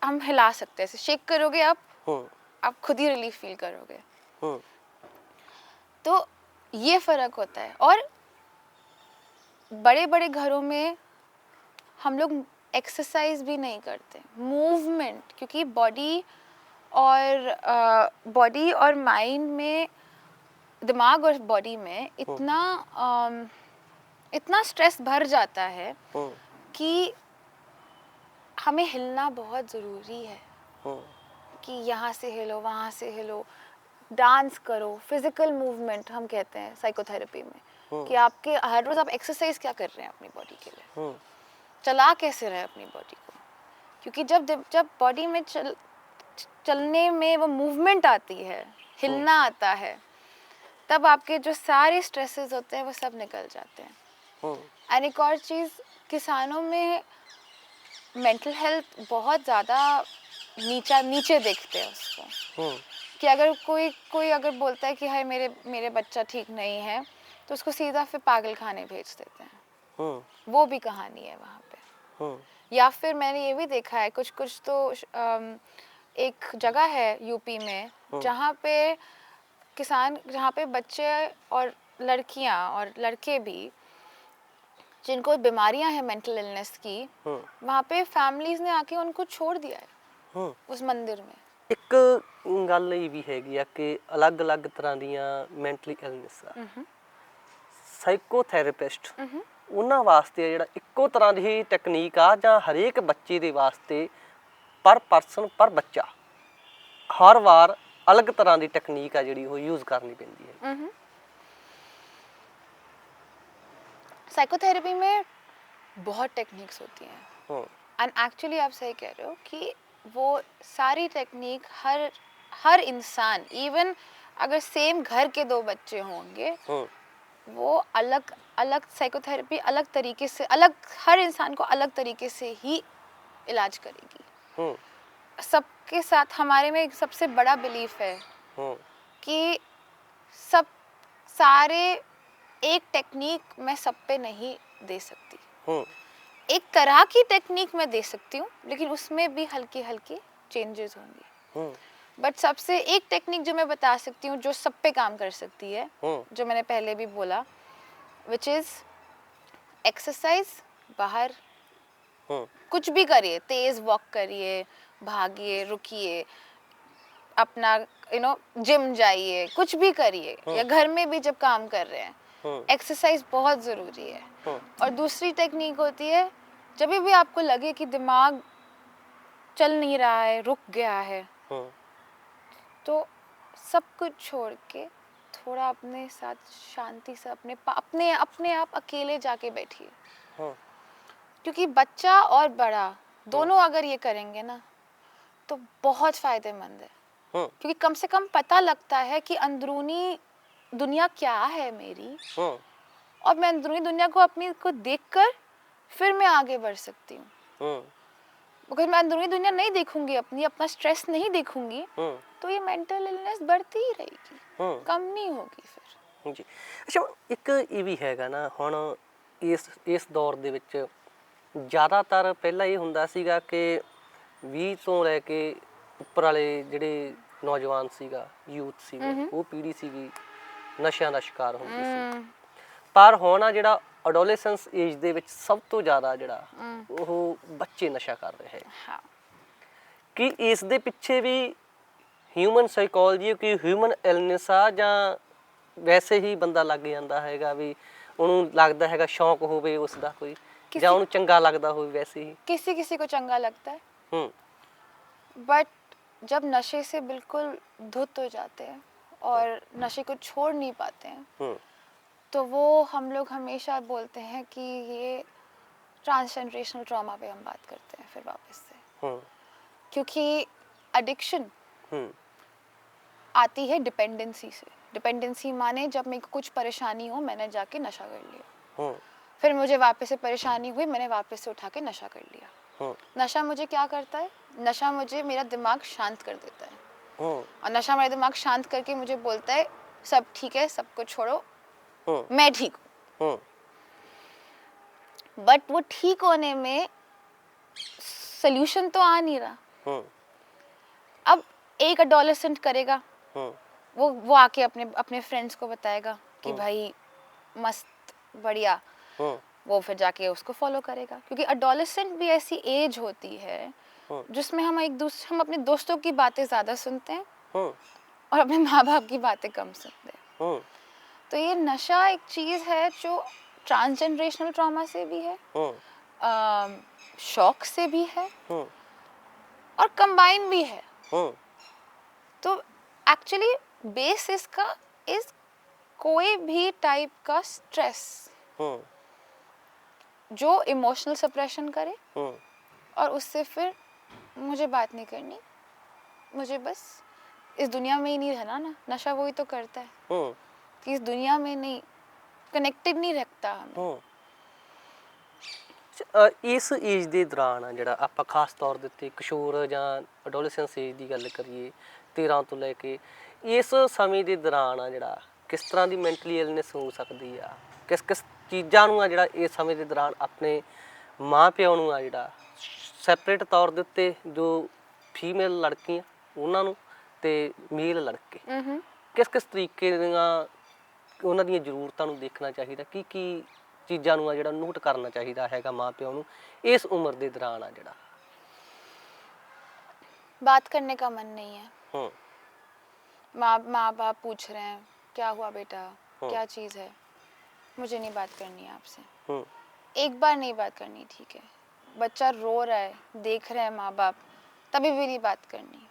हम हिला सकते हैं, ऐसे शेक करोगे आप खुद ही रिलीफ फील करोगे। तो ये फर्क होता है। और बड़े बड़े घरों में हम लोग एक्सरसाइज भी नहीं करते, मूवमेंट, क्योंकि बॉडी और माइंड में, दिमाग और बॉडी में इतना स्ट्रेस भर जाता है कि हमें हिलना बहुत ज़रूरी है। कि यहाँ से हिलो, वहाँ से हिलो, डांस करो, फिजिकल मूवमेंट हम कहते हैं साइकोथेरेपी में, कि आपके हर रोज़ आप एक्सरसाइज क्या कर रहे हैं अपनी बॉडी के लिए, चला कैसे रहे अपनी बॉडी को। क्योंकि जब बॉडी में चलने में वो मूवमेंट आती है, हिलना आता है, तब आपके जो सारे स्ट्रेसेस होते हैं वो सब निकल जाते हैं। और एक और चीज़, किसानों में मेंटल हेल्थ बहुत ज़्यादा नीचे देखते हैं उसको, कि अगर कोई अगर बोलता है कि हाय मेरे बच्चा ठीक नहीं है, तो उसको सीधा फिर पागल खाने भेज देते हैं। वो भी कहानी है वहाँ पे। या फिर मैंने ये भी देखा है कुछ तो एक जगह है यूपी में जहाँ पे बच्चे और लड़कियाँ और लड़के भी जिनको बीमारियां हैं मेंटल इलनेस की, वहाँ पे फैमिलीज ने आके उनको छोड़ दिया है उस मंदिर में। ਇੱਕ ਗੱਲ ਇਹ ਵੀ ਹੈਗੀ ਆ ਕਿ ਅਲੱਗ-ਅਲੱਗ ਤਰ੍ਹਾਂ ਦੀਆਂ ਮੈਂਟਲੀ ਇਲਨੈਸ ਆ, ਸਾਈਕੋਥੈਰੇਪਿਸਟ ਉਹਨਾਂ ਵਾਸਤੇ ਜਿਹੜਾ ਇੱਕੋ ਤਰ੍ਹਾਂ ਦੀ ਟੈਕਨੀਕ ਆ ਜਾਂ ਹਰੇਕ ਬੱਚੇ ਦੇ ਵਾਸਤੇ ਪਰ ਪਰਸਨ ਪਰ ਬੱਚਾ ਹਰ ਵਾਰ ਅਲੱਗ ਤਰ੍ਹਾਂ ਦੀ ਟੈਕਨੀਕ ਆ ਜਿਹੜੀ ਉਹ ਯੂਜ਼ ਕਰਨੀ ਪੈਂਦੀ ਹੈ। साइकोथेरेपी में बहुत टेक्निक्स होती हैं, एंड एक्चुअली आप सही कह रहे हो कि वो सारी टेक्निक हर इंसान, इवन अगर सेम घर के दो बच्चे होंगे, वो अलग साइकोथेरेपी अलग तरीके से, हर इंसान को अलग तरीके से ही इलाज करेगी। सबके साथ हमारे में एक सबसे बड़ा बिलीफ है कि सारे एक टेक्निक मैं सब पे नहीं दे सकती। एक तरह की टेक्निक मैं दे सकती हूँ, लेकिन उसमें भी हल्के चेंजेस होंगे। बट सबसे एक टेक्निक जो मैं बता सकती हूँ जो सब पे काम कर सकती है, जो मैंने पहले भी बोला, विच इज एक्सरसाइज। बाहर कुछ भी करिए, तेज वॉक करिए, भागिए, रुकिए, अपना जिम जाइए, कुछ भी करिए, या घर में भी जब काम कर रहे हैं, एक्सरसाइज बहुत ज़रूरी है। और दूसरी टेक्निक होती है, जब भी आपको लगे कि दिमाग चल नहीं रहा है, रुक गया है, तो सब कुछ छोड़ के थोड़ा अपने साथ शांति से अपने आप अकेले जाके बैठिए। क्योंकि बच्चा और बड़ा दोनों अगर ये करेंगे ना, तो बहुत फायदेमंद है। क्योंकि कम से कम पता लगता है कि अंदरूनी दुनिया क्या है मेरी, और मैं अंदरूनी दुनिया को अपनी को देखकर फिर मैं आगे बढ़ सकती हूँ। अगर मैं अंदरूनी दुनिया नहीं देखूंगी, अपना स्ट्रेस नहीं देखूंगी, तो ये मेंटल इलनेस बढ़ती ही रहेगी, कम नहीं होगी फिर। जी, अच्छा, एक ये भी हैगा ना, ਹੁਣ ਇਸ ਦੌਰ ਦੇ ਵਿੱਚ ਜ਼ਿਆਦਾਤਰ ਪਹਿਲਾਂ ਇਹ ਹੁੰਦਾ ਸੀਗਾ ਕਿ 20 ਤੋਂ ਲੈ ਕੇ ਉੱਪਰ ਵਾਲੇ ਜਿਹੜੇ ਨੌਜਵਾਨ ਸੀਗਾ, ਯੂਥ ਸੀਗਾ, ਉਹ ਪੀੜ੍ਹੀ ਸੀਗੀ ਨਸ਼ਿਆਂ ਦਾ ਸ਼ਿਕਾਰ ਹੁੰਦੀ ਸੀ। ਪਰ ਹੁਣ ਆ ਜਿਹੜਾ ਅਡੋਲੈਸੈਂਸ ਏਜ ਦੇ ਵਿੱਚ ਸਭ ਤੋਂ ਜ਼ਿਆਦਾ ਜਿਹੜਾ ਉਹ ਬੱਚੇ ਨਸ਼ਾ ਕਰ ਰਹੇ ਹੈ। ਕਿ ਇਸ ਦੇ ਪਿੱਛੇ ਵੀ ਹਿਊਮਨ ਸਾਈਕੋਲੋਜੀ, ਕਿ ਹਿਊਮਨ ਇਲਨੈਸ ਆ, ਜਾਂ ਵੈਸੇ ਹੀ ਬੰਦਾ ਲੱਗ ਜਾਂਦਾ ਹੈਗਾ ਵੀ ਉਹਨੂੰ ਲੱਗਦਾ ਹੈਗਾ ਸ਼ੌਂਕ ਹੋਵੇ ਉਸ ਦਾ ਕੋਈ, ਜਾਂ ਉਹਨੂੰ ਚੰਗਾ ਲੱਗਦਾ ਹੋਵੇ ਵੈਸੇ ही? किसी को चंगा लगता है, बट जब नशे से बिल्कुल धुत हो जाते हैं और नशे को छोड़ नहीं पाते हैं, तो वो हम लोग हमेशा बोलते हैं कि ये ट्रांसजेनरेशनल ट्रॉमा पे हम बात करते हैं फिर वापस से, क्योंकि एडिक्शन आती है डिपेंडेंसी से। डिपेंडेंसी माने जब मेरे को कुछ परेशानी हो, मैंने जाके नशा कर लिया, फिर मुझे वापस से परेशानी हुई, मैंने वापस से उठा के नशा कर लिया। नशा मुझे क्या करता है? नशा मुझे मेरा दिमाग शांत कर देता है, और नशा मेरा दिमाग शांत करके मुझे बोलता है सब ठीक है, सबको छोड़ो, मैं ठीक हूँ। बट वो ठीक होने में सोल्यूशन तो आ नहीं रहा। अब एक एडोलेसेंट करेगा, वो आके अपने अपने फ्रेंड्स को बताएगा कि भाई मस्त बढ़िया, वो फिर जाके उसको फॉलो करेगा, क्योंकि एडोलेसेंट भी ऐसी एज होती है जिसमें हम अपने दोस्तों की बातें ज्यादा सुनते हैं और अपने माँ बाप की बातें कम सुनते हैं। तो ये नशा एक चीज है जो ट्रांसजेनरेशनल ट्रॉमा से भी है, शौक से भी है, और कंबाइन भी है। तो एक्चुअली बेस इसका इज कोई भी टाइप का स्ट्रेस जो इमोशनल सप्रेशन करे, और उससे फिर मुझे बात नहीं करनी, मुझे बस इस दुनिया में ही नहीं रहना ना। नशा वही तो करता है कि इस दुनिया में नहीं, कनेक्टेड नहीं रखता हमें। ਇਸ ਏਜ ਦੇ ਦੌਰਾਨ ਆ ਜਿਹੜਾ ਆਪਾਂ ਖਾਸ ਤੌਰ ਦੇ ਉੱਤੇ ਕਿਸ਼ੋਰ ਜਾਂ ਐਡੋਲੈਸੈਂਸ ਏਜ ਦੀ ਗੱਲ ਕਰੀਏ 13 ਤੋਂ ਲੈ ਕੇ, ਇਸ ਸਮੇਂ ਦੇ ਦੌਰਾਨ ਆ ਜਿਹੜਾ ਕਿਸ ਤਰ੍ਹਾਂ ਦੀ ਮੈਂਟਲੀ ਇਲਨੈਸ ਹੋ ਸਕਦੀ ਆ, ਕਿਸ ਕਿਸ ਚੀਜ਼ਾਂ ਨੂੰ ਆ ਜਿਹੜਾ ਇਸ ਸਮੇਂ ਦੇ ਦੌਰਾਨ ਆਪਣੇ ਮਾਂ ਪਿਓ ਨੂੰ ਆ ਜਿਹੜਾ ਸੈਪਰੇਟ ਤੌਰ ਦੇ ਉੱਤੇ ਜੋ ਫੀਮੇਲ ਲੜਕੀਆਂ ਉਹਨਾਂ ਨੂੰ ਤੇ ਮੇਲ ਲੜਕੇ ਕਿਸ ਕਿਸ ਤਰੀਕੇ ਦੀਆਂ ਉਹਨਾਂ ਦੀਆਂ ਜ਼ਰੂਰਤਾਂ ਨੂੰ ਦੇਖਣਾ ਚਾਹੀਦਾ, ਕੀ ਕੀ ਚੀਜ਼ਾਂ ਨੂੰ ਆ ਜਿਹੜਾ ਨੋਟ ਕਰਨਾ ਚਾਹੀਦਾ ਹੈਗਾ ਮਾਂ ਪਿਓ ਨੂੰ ਇਸ ਉਮਰ ਦੇ ਦੌਰਾਨ ਆ ਜਿਹੜਾ? बात करने का मन नहीं है, माँ बाप पूछ रहे हैं क्या हुआ बेटा, क्या चीज है, मुझे नहीं बात करनी है आपसे। एक बार नहीं बात करनी, ठीक है, बच्चा रो रहा है, देख रहे हैं माँ बाप, तभी भी नहीं बात करनी।